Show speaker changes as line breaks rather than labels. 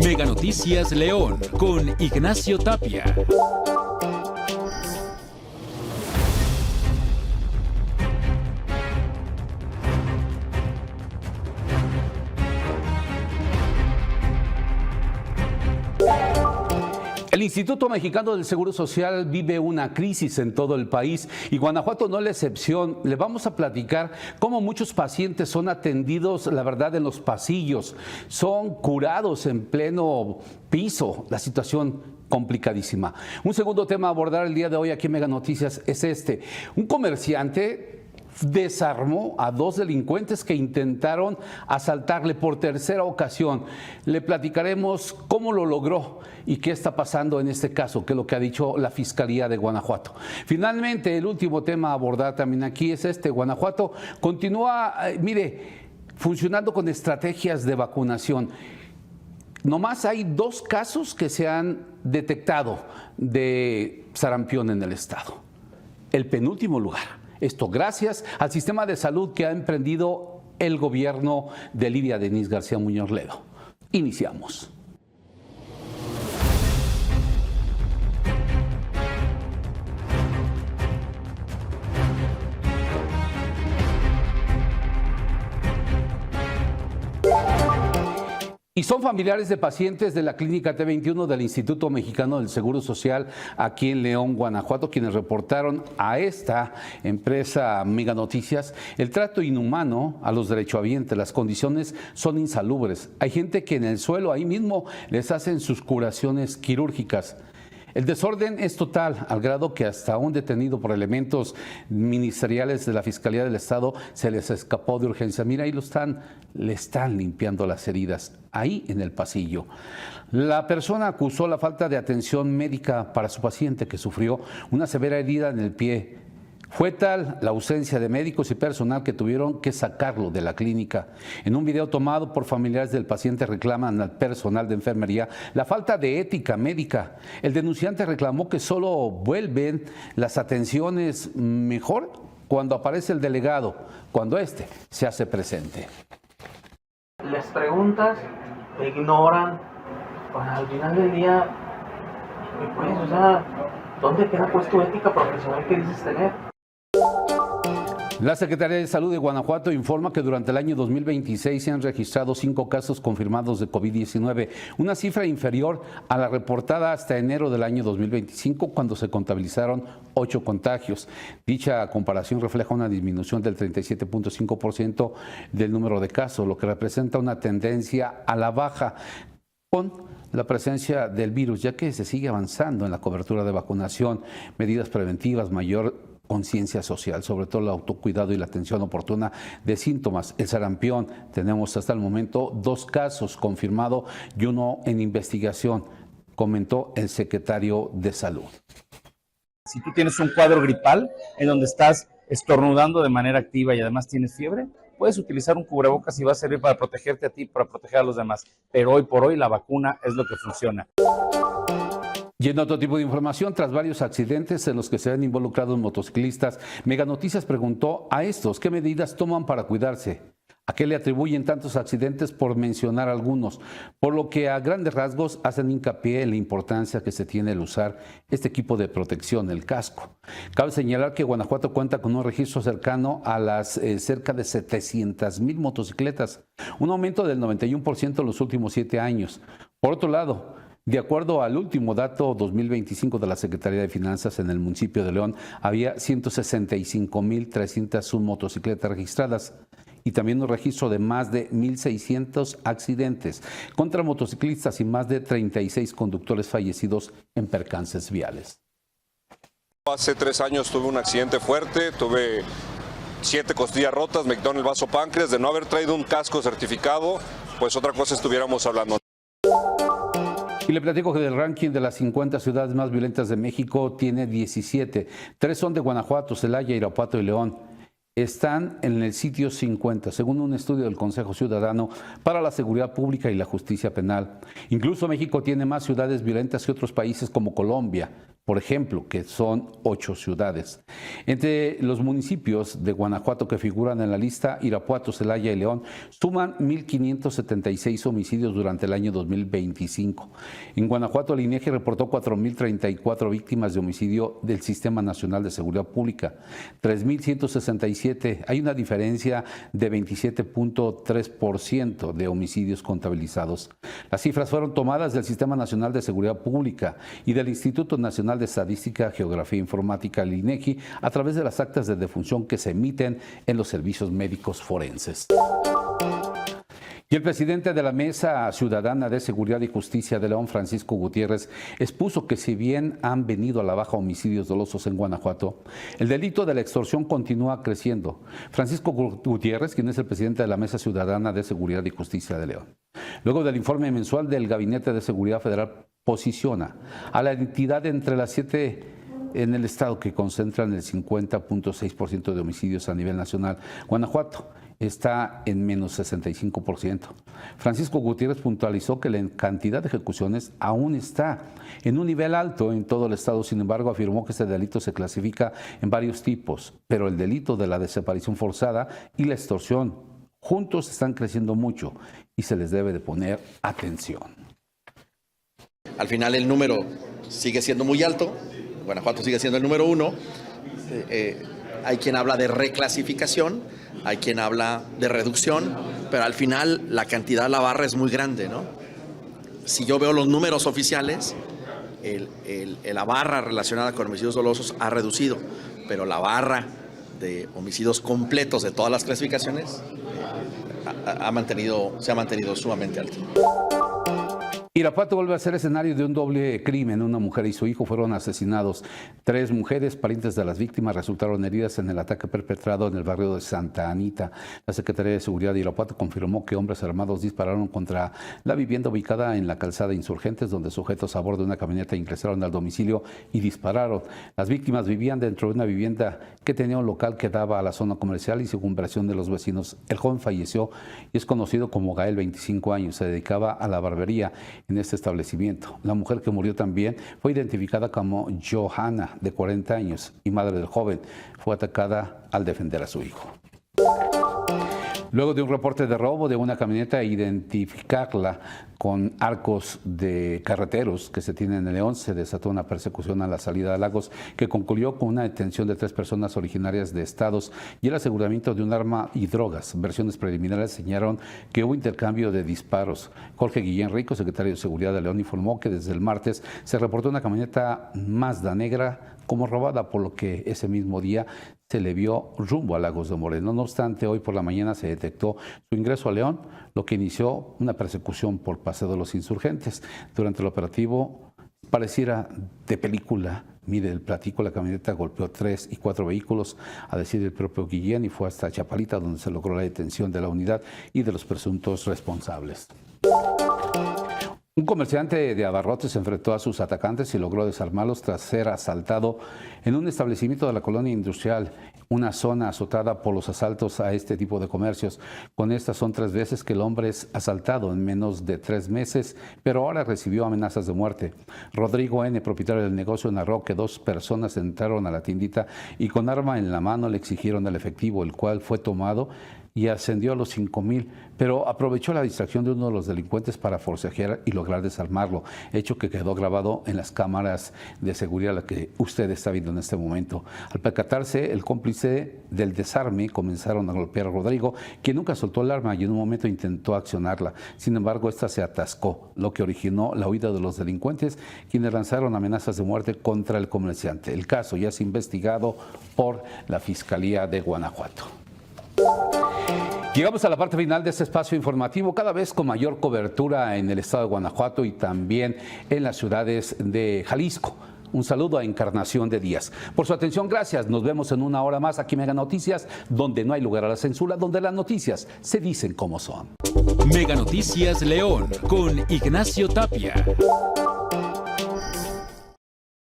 Mega Noticias León con Ignacio Tapia.
El Instituto Mexicano del Seguro Social vive una crisis en todo el país y Guanajuato no es la excepción. Le vamos a platicar cómo muchos pacientes son atendidos, la verdad, en los pasillos, son curados en pleno piso. La situación complicadísima. Un segundo tema a abordar el día de hoy aquí en Mega Noticias es este. Un comerciante desarmó a dos delincuentes que intentaron asaltarle por tercera ocasión. Le platicaremos cómo lo logró y qué está pasando en este caso, que es lo que ha dicho la Fiscalía de Guanajuato. Finalmente, el último tema a abordar también aquí es este. Guanajuato continúa, funcionando con estrategias de vacunación. Nomás hay 2 casos que se han detectado de sarampión en el estado. El penúltimo lugar. Esto gracias al sistema de salud que ha emprendido el gobierno de Lidia Denise García Muñoz Ledo. Iniciamos. Y son familiares de pacientes de la Clínica T21 del Instituto Mexicano del Seguro Social aquí en León, Guanajuato, quienes reportaron a esta empresa Mega Noticias el trato inhumano a los derechohabientes. Las condiciones son insalubres. Hay gente que en el suelo ahí mismo les hacen sus curaciones quirúrgicas. El desorden es total, al grado que hasta un detenido por elementos ministeriales de la Fiscalía del Estado se les escapó de urgencia. Mira, ahí le están limpiando las heridas, ahí en el pasillo. La persona acusó la falta de atención médica para su paciente que sufrió una severa herida en el pie. Fue tal la ausencia de médicos y personal que tuvieron que sacarlo de la clínica. En un video tomado por familiares del paciente reclaman al personal de enfermería la falta de ética médica. El denunciante reclamó que solo vuelven las atenciones mejor cuando aparece el delegado, cuando éste se hace presente.
Les preguntas, te ignoran, pues al final del día, pues, o sea, ¿dónde queda pues tu ética profesional que dices tener?
La Secretaría de Salud de Guanajuato informa que durante el año 2026 se han registrado 5 casos confirmados de COVID-19, una cifra inferior a la reportada hasta enero del año 2025, cuando se contabilizaron 8 contagios. Dicha comparación refleja una disminución del 37.5% del número de casos, lo que representa una tendencia a la baja con la presencia del virus, ya que se sigue avanzando en la cobertura de vacunación, medidas preventivas, mayor conciencia social, sobre todo el autocuidado y la atención oportuna de síntomas. El sarampión, tenemos hasta el momento 2 casos confirmados y 1 en investigación, comentó el secretario de Salud.
Si tú tienes un cuadro gripal en donde estás estornudando de manera activa y además tienes fiebre, puedes utilizar un cubrebocas y va a servir para protegerte a ti, para proteger a los demás. Pero hoy por hoy la vacuna es lo que funciona.
Y en otro tipo de información, tras varios accidentes en los que se han involucrado motociclistas, Mega Noticias preguntó a estos qué medidas toman para cuidarse. ¿A qué le atribuyen tantos accidentes, por mencionar algunos? Por lo que a grandes rasgos hacen hincapié en la importancia que se tiene el usar este equipo de protección, el casco. Cabe señalar que Guanajuato cuenta con un registro cercano a las cerca de 700,000 motocicletas, un aumento del 91% en los últimos 7 años. Por otro lado, de acuerdo al último dato 2025 de la Secretaría de Finanzas, en el municipio de León había 165,301 motocicletas registradas y también un registro de más de 1,600 accidentes contra motociclistas y más de 36 conductores fallecidos en percances viales.
Hace 3 años tuve un accidente fuerte, tuve 7 costillas rotas, me quitaron el vaso páncreas. De no haber traído un casco certificado, pues otra cosa estuviéramos hablando.
Y le platico que del ranking de las 50 ciudades más violentas de México tiene 17. 3 son de Guanajuato, Celaya, Irapuato y León. Están en el sitio 50, según un estudio del Consejo Ciudadano para la Seguridad Pública y la Justicia Penal. Incluso México tiene más ciudades violentas que otros países como Colombia, por ejemplo, que son 8 ciudades. Entre los municipios de Guanajuato que figuran en la lista, Irapuato, Celaya y León suman 1,576 homicidios durante el año 2025. En Guanajuato, el INEGI reportó 4,034 víctimas de homicidio del Sistema Nacional de Seguridad Pública, 3,167. Hay una diferencia de 27,3% de homicidios contabilizados. Las cifras fueron tomadas del Sistema Nacional de Seguridad Pública y del Instituto Nacional de Estadística, Geografía e Informática, el INEGI, a través de las actas de defunción que se emiten en los servicios médicos forenses. Y el presidente de la Mesa Ciudadana de Seguridad y Justicia de León, Francisco Gutiérrez, expuso que si bien han venido a la baja homicidios dolosos en Guanajuato, el delito de la extorsión continúa creciendo. Francisco Gutiérrez, quien es el presidente de la Mesa Ciudadana de Seguridad y Justicia de León, luego del informe mensual del Gabinete de Seguridad Federal, posiciona a la entidad entre las 7 en el estado que concentran el 50,6% de homicidios a nivel nacional. Guanajuato está en menos 65%. Francisco Gutiérrez puntualizó que la cantidad de ejecuciones aún está en un nivel alto en todo el estado. Sin embargo, afirmó que este delito se clasifica en varios tipos, pero el delito de la desaparición forzada y la extorsión juntos están creciendo mucho y se les debe de poner atención.
Al final el número sigue siendo muy alto, Guanajuato sigue siendo el número 1, hay quien habla de reclasificación, hay quien habla de reducción, pero al final la cantidad, la barra es muy grande, ¿no? Si yo veo los números oficiales, la barra relacionada con homicidios dolosos ha reducido, pero la barra de homicidios completos de todas las clasificaciones se ha mantenido sumamente alta.
Irapuato vuelve a ser escenario de un doble crimen. Una mujer y su hijo fueron asesinados. 3 mujeres, parientes de las víctimas, resultaron heridas en el ataque perpetrado en el barrio de Santa Anita. La Secretaría de Seguridad de Irapuato confirmó que hombres armados dispararon contra la vivienda ubicada en la calzada Insurgentes, donde sujetos a bordo de una camioneta ingresaron al domicilio y dispararon. Las víctimas vivían dentro de una vivienda que tenía un local que daba a la zona comercial y, según versión de los vecinos, el joven falleció y es conocido como Gael, 25 años. Se dedicaba a la barbería en este establecimiento. La mujer que murió también fue identificada como Johanna, de 40 años, y madre del joven. Fue atacada al defender a su hijo. Luego de un reporte de robo de una camioneta e identificarla con arcos de carreteros que se tienen en León, se desató una persecución a la salida de Lagos que concluyó con una detención de 3 personas originarias de estados y el aseguramiento de un arma y drogas. Versiones preliminares señalaron que hubo intercambio de disparos. Jorge Guillén Rico, secretario de Seguridad de León, informó que desde el martes se reportó una camioneta Mazda negra como robada, por lo que ese mismo día se le vio rumbo a Lagos de Moreno. No obstante, hoy por la mañana se detectó su ingreso a León, lo que inició una persecución por Paseo de los Insurgentes. Durante el operativo pareciera de película. Mire, el platico, la camioneta golpeó 3 y 4 vehículos, a decir del propio Guillén, y fue hasta Chapalita donde se logró la detención de la unidad y de los presuntos responsables. Un comerciante de abarrotes se enfrentó a sus atacantes y logró desarmarlos tras ser asaltado en un establecimiento de la colonia industrial, una zona azotada por los asaltos a este tipo de comercios. Con estas son 3 veces que el hombre es asaltado en menos de 3 meses, pero ahora recibió amenazas de muerte. Rodrigo N., propietario del negocio, narró que 2 personas entraron a la tiendita y con arma en la mano le exigieron el efectivo, el cual fue tomado y ascendió a los 5,000, pero aprovechó la distracción de uno de los delincuentes para forcejear y lograr desarmarlo, hecho que quedó grabado en las cámaras de seguridad, la que usted está viendo en este momento. Al percatarse, el cómplice del desarme comenzaron a golpear a Rodrigo, quien nunca soltó el arma y en un momento intentó accionarla. Sin embargo, esta se atascó, lo que originó la huida de los delincuentes, quienes lanzaron amenazas de muerte contra el comerciante. El caso ya es investigado por la Fiscalía de Guanajuato. Llegamos a la parte final de este espacio informativo, cada vez con mayor cobertura en el estado de Guanajuato y también en las ciudades de Jalisco. Un saludo a Encarnación de Díaz. Por su atención, gracias. Nos vemos en una hora más aquí en Mega Noticias, donde no hay lugar a la censura, donde las noticias se dicen como son.
Mega Noticias León, con Ignacio Tapia.